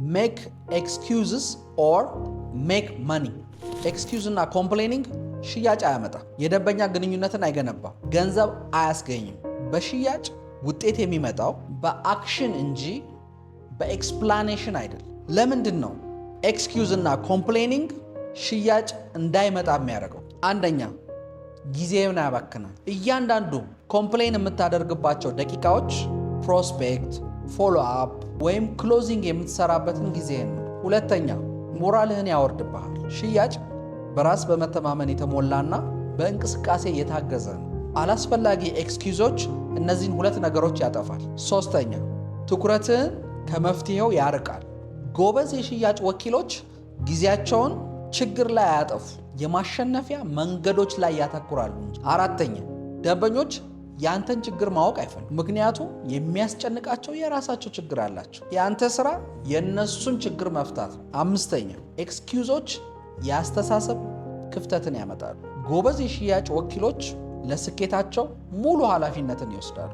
make excuses or make money excuse እና complaining ሽያጭ አያመጣም የደንበኛ ግንኙነትን አይገነባም ገንዘብ አያስገኝም በሽያጭ ውጤት የሚመጣው በአክሽን እንጂ በኤክስፕላኔሽን አይደለም ለምንድን ነው excuse እና complaining ሽያጭ እንዳይመጣ የሚያደርገው አንደኛ ጊዜውን ያባክናል እያንዳንዱ ኮምፕሌን የምታደርግባቸው ደቂቃዎች ፕሮስፔክት ፎሎ አፕ ወይም ክሎዚንግ የምትሰራበትን ጊዜ ነው ሁለተኛ ሞራልህን ያወርድብሃል ሽያጭ በራስ በመተማመን የተሞላና በእንቅስቃሴ የታገዘ ነው አላስፈላጊ ኤክስኪውዞች እነዚህን ሁለት ነገሮች ያጠፋል ሶስተኛ ትኩረትህን ከመፍትሄው ያርቃል ጎበዝ የሽያጭ ወኪሎች ጊዜያቸውን ችግር ላይ አያጠፉ የማሸነፊያ መንገዶች ላይ ያተኩራሉ አራተኛ ደንበኞች ያንተን ችግር ማወቅ አይፈልጉም ምክንያቱም የሚያስጨንቃቸው የራሳቸው ችግር አላቸው ያንተ ስራ የነሱን ችግር መፍታት አምስተኛ ኤክስኪውዞች ያስተሳሰብ ክፍተትን ያመጣሉ ጎበዝ የሽያጭ ወኪሎች ለስኬታቸው ሙሉ ኃላፊነትን ይወስዳሉ